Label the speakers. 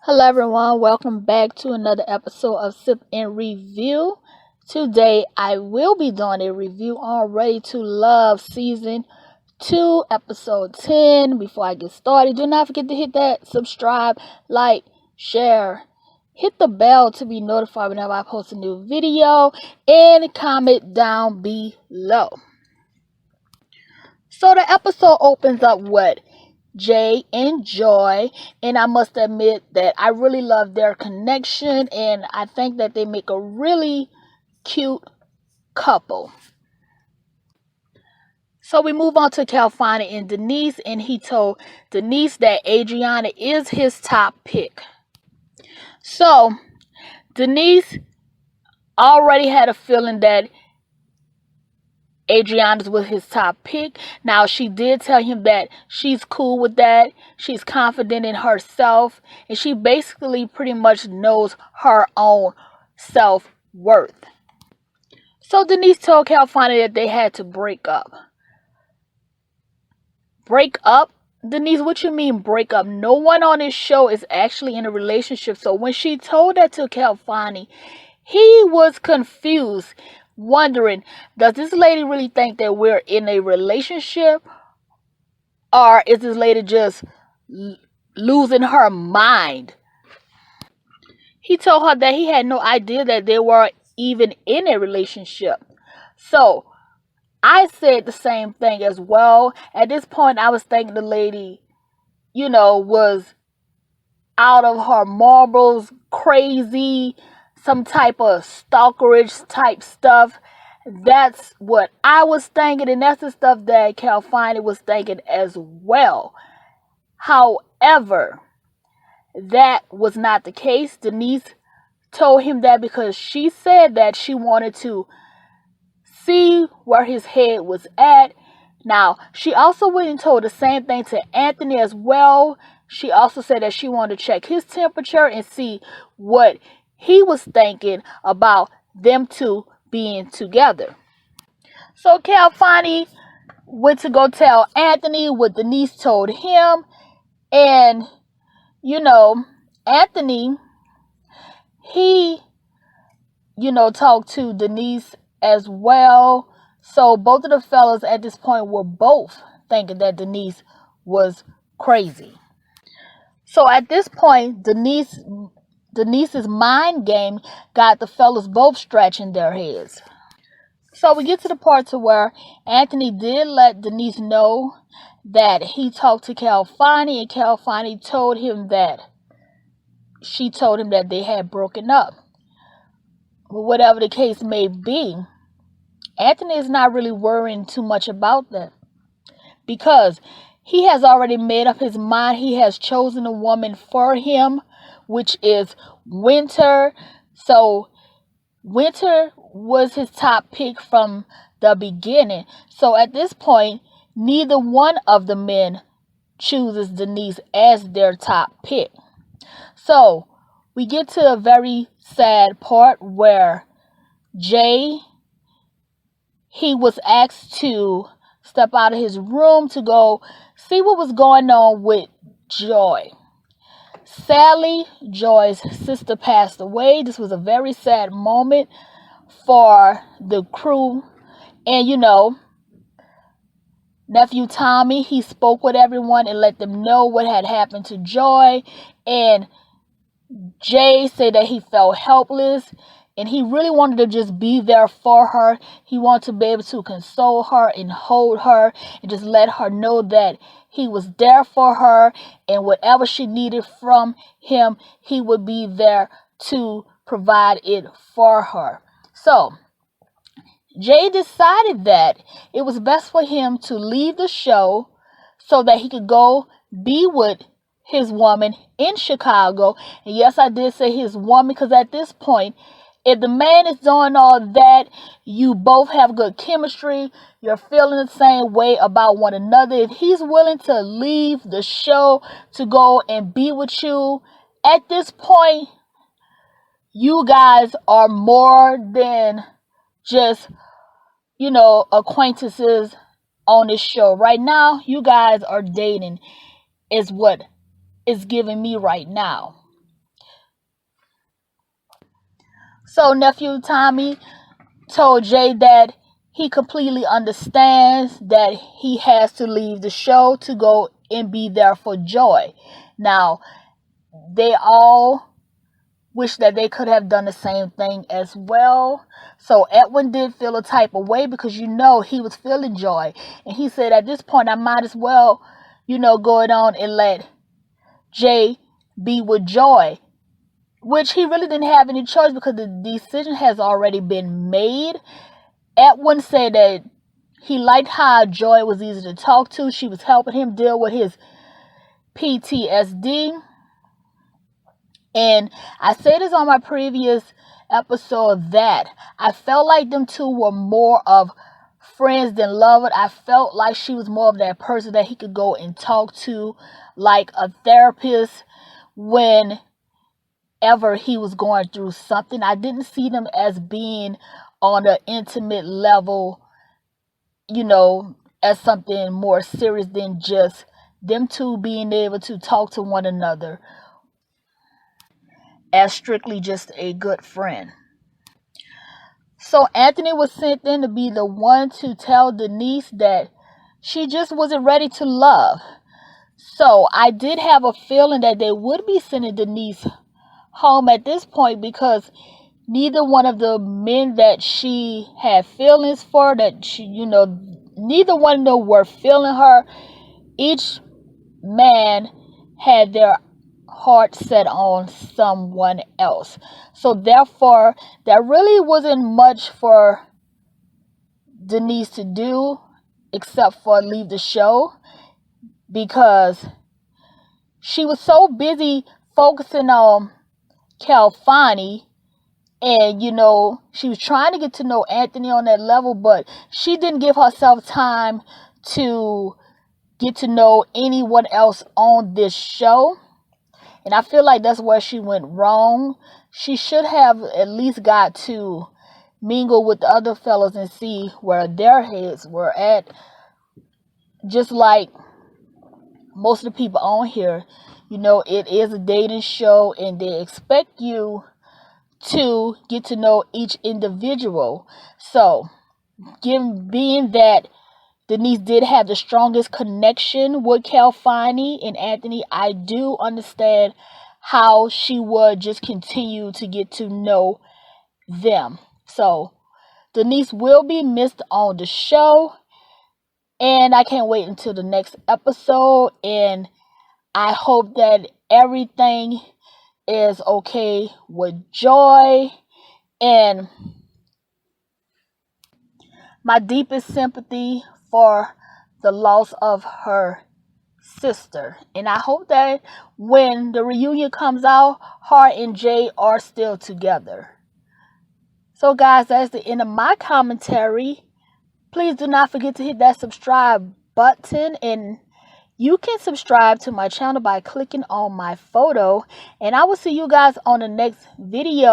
Speaker 1: Hello everyone, welcome back to another episode of Sip and Review. Today I will be doing a review on Ready to Love Season 2, Episode 10. Before I get started, do not forget to hit that subscribe, like, share, hit the bell to be notified whenever I post a new video, and comment down below. So the episode opens up with Jay and Joy, and I must admit that I really love their connection, and I think that they make a really cute couple. So we move on to Calfani and Denise, and he told Denise that Adriana is his top pick. So Denise already had a feeling that Adriana's was his top pick. Now, she did tell him that she's cool with that. She's confident in herself. And she basically pretty much knows her own self-worth. So, Denise told Calfani that they had to break up. Break up? Denise, what you mean break up? No one on this show is actually in a relationship. So, when she told that to Calfani, he was confused, wondering, does this lady really think that we're in a relationship, or is this lady just losing her mind? He told her that he had no idea that they were even in a relationship. So I said the same thing as well. At this point, I was thinking the lady, was out of her marbles, crazy, some type of stalkerish type stuff. That's what I was thinking, and that's the stuff that Calfani was thinking as well. However, that was not the case. Denise told him that because she said that she wanted to see where his head was at. Now, she also went and told the same thing to Anthony as well. She also said that she wanted to check his temperature and see what he was thinking about them two being together. So Calfani went to go tell Anthony what Denise told him. And, Anthony, he, talked to Denise as well. So both of the fellas at this point were both thinking that Denise was crazy. So at this point, Denise's mind game got the fellas both scratching their heads. So we get to the part to where Anthony did let Denise know that he talked to Calfani, and Calfani told him that she told him that they had broken up. But whatever the case may be, Anthony is not really worrying too much about that, because he has already made up his mind. He has chosen a woman for him, which is Winter. So Winter was his top pick from the beginning. So at this point, neither one of the men chooses Denise as their top pick. So we get to a very sad part where Jay, he was asked to step out of his room to go see what was going on with Joy. Sadly, Joy's sister passed away. This was a very sad moment for the crew. And, nephew Tommy, he spoke with everyone and let them know what had happened to Joy. And Jay said that he felt helpless, and he really wanted to just be there for her. He wanted to be able to console her and hold her and just let her know that he was there for her, and whatever she needed from him, he would be there to provide it for her. So Jay decided that it was best for him to leave the show so that he could go be with his woman in Chicago. And yes, I did say his woman, because at this point, if the man is doing all that, you both have good chemistry, you're feeling the same way about one another. If he's willing to leave the show to go and be with you, at this point, you guys are more than just, acquaintances on this show. Right now, you guys are dating, is what is giving me right now. So nephew Tommy told Jay that he completely understands that he has to leave the show to go and be there for Joy. Now, they all wish that they could have done the same thing as well. So Edwin did feel a type of way because, he was feeling Joy. And he said, at this point, I might as well, go on and let Jay be with Joy. Which he really didn't have any choice because the decision has already been made. Edwin said that he liked how Joy was easy to talk to. She was helping him deal with his PTSD. And I said this on my previous episode that I felt like them two were more of friends than lovers. I felt like she was more of that person that he could go and talk to, like a therapist, whenever he was going through something. I didn't see them as being on an intimate level, as something more serious than just them two being able to talk to one another as strictly just a good friend. So Anthony was sent in to be the one to tell Denise that she just wasn't ready to love. So I did have a feeling that they would be sending Denise home at this point because neither one of the men that she had feelings for, that she, neither one of them were feeling her. Each man had their heart set on someone else. So therefore, there really wasn't much for Denise to do except for leave the show because she was so busy focusing on Calfani. And, she was trying to get to know Anthony on that level, but she didn't give herself time to get to know anyone else on this show. And I feel like that's where she went wrong. She should have at least got to mingle with the other fellas and see where their heads were at. Just like most of the people on here, it is a dating show and they expect you to get to know each individual. So, being that Denise did have the strongest connection with Calfani and Anthony, I do understand how she would just continue to get to know them. So, Denise will be missed on the show, and I can't wait until the next episode, and I hope that everything is okay with Joy, and my deepest sympathy for the loss of her sister. And I hope that when the reunion comes out, her and Jay are still together. So guys, that's the end of my commentary. Please do not forget to hit that subscribe button, and you can subscribe to my channel by clicking on my photo, and I will see you guys on the next video.